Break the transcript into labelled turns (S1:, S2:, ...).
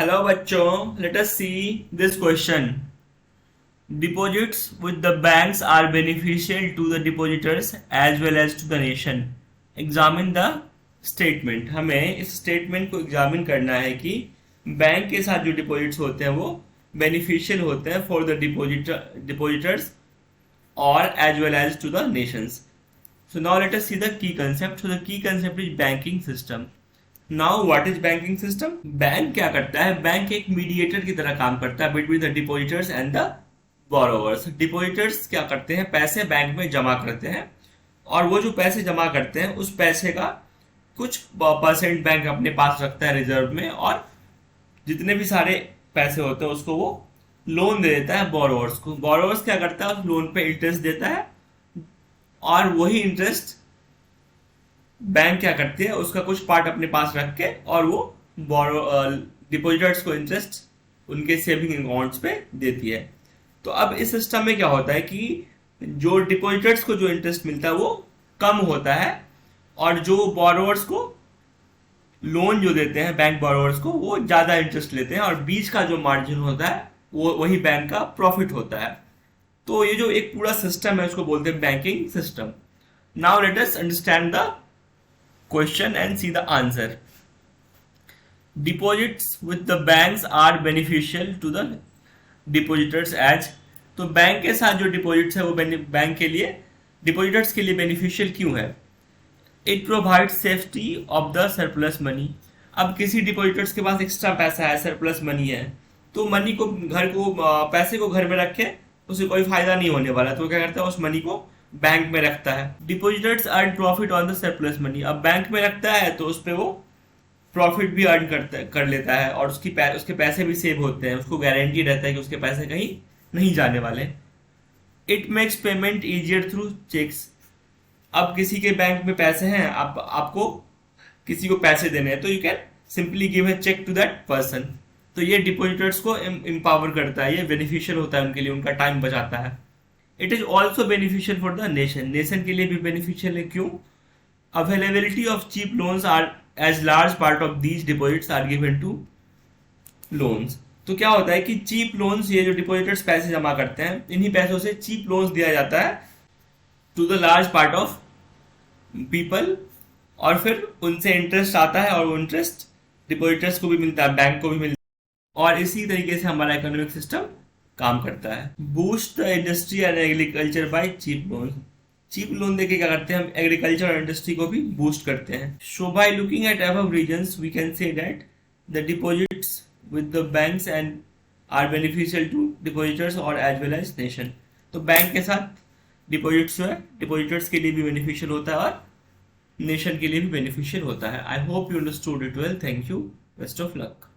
S1: Hello बच्चों, let us see this question. Deposits with the banks are beneficial to the depositors as well as to the nation. Examine the statement. हमें इस statement को examine करना है कि bank के साथ जो डिपॉजिट्स होते हैं वो बेनिफिशियल होते हैं फॉर द डिपॉजिटर्स और as well as to the nations. So now let us see the key concept. So the key concept is banking system. Now what is banking system. Bank क्या करता है? Bank एक mediator की तरह काम करता है between the depositors and the borrowers. Depositors क्या करते हैं? पैसे बैंक में जमा करते हैं और वो जो पैसे जमा करते हैं उस पैसे का कुछ परसेंट बैंक अपने पास रखता है रिजर्व में, और जितने भी सारे पैसे होते हैं उसको वो लोन दे देता है बोरोवर्स को. बोरोवर्स क्या करता है? उस लोन पे इंटरेस्ट देता है और वही इंटरेस्ट बैंक क्या करती है, उसका कुछ पार्ट अपने पास रख के और वो डिपॉजिटर्स को इंटरेस्ट उनके सेविंग अकाउंट्स पे देती है. तो अब इस सिस्टम में क्या होता है कि जो डिपॉजिटर्स को जो इंटरेस्ट मिलता है वो कम होता है और जो बोरोवर्स को लोन जो देते हैं बैंक बोरोवर्स को वो ज्यादा इंटरेस्ट लेते हैं, और बीच का जो मार्जिन होता है वो वही बैंक का प्रॉफिट होता है. तो ये जो एक पूरा सिस्टम है उसको बोलते हैं banking system. Now let us understand the question and see the answer. Deposits with the banks are beneficial to the depositors as. तो बैंक के साथ जो डिपॉजिट्स है वो बैंक के लिए डिपॉजिटर्स के लिए बेनिफिशियल क्यों है? It provide safety of the surplus money. अब किसी डिपॉजिटर्स के पास एक्स्ट्रा पैसा है, सरप्लस मनी है, तो मनी को पैसे को घर में रखे उसे कोई फायदा नहीं होने वाला, तो क्या करता है उस मनी को बैंक में रखता है. Depositors earn profit on the surplus money. अब बैंक में रखता है तो उस पर वो प्रॉफिट भी अर्न कर लेता है और उसके पैसे भी सेव होते हैं, उसको गारंटी रहता है कि उसके पैसे कहीं नहीं जाने वाले. It makes payment easier through cheques. अब किसी के बैंक में पैसे हैं, आपको किसी को पैसे देने हैं तो you can simply give a cheque to that person. तो ये डिपॉजिटर्स को एम्पावर करता है, ये बेनिफिशियल होता है उनके लिए, उनका टाइम बचाता है. It is also beneficial for the nation. Nation के लिए भी बेनिफिशियल है. क्यों? Availability of cheap loans are as large part of these deposits are given to loans. तो क्या होता है कि चीप लोन्स, ये जो डिपॉजिटर्स पैसे जमा करते हैं, इन्हीं पैसों से चीप लोन्स दिया जाता है to the large part of people, और फिर उनसे इंटरेस्ट आता है और वो इंटरेस्ट डिपॉजिटर्स को भी मिलता है, बैंक को भी मिलता है, और इसी तरीके से हमारा इकोनॉमिक सिस्टम काम करता है. Boost the industry and agriculture by cheap loan. Cheap loan देके क्या करते हैं हम? एग्रीकल्चर और इंडस्ट्री को भी बूस्ट करते हैं. So by looking at above reasons we can say that the deposits with the banks and are beneficial to depositors और एज वेल एज नेशन. तो बैंक के साथ डिपॉजिट्स जो है डिपॉजिटर्स के लिए भी बेनिफिशियल होता है और नेशन के लिए भी बेनिफिशियल होता है. I hope you understood it well. Thank you. Best of luck.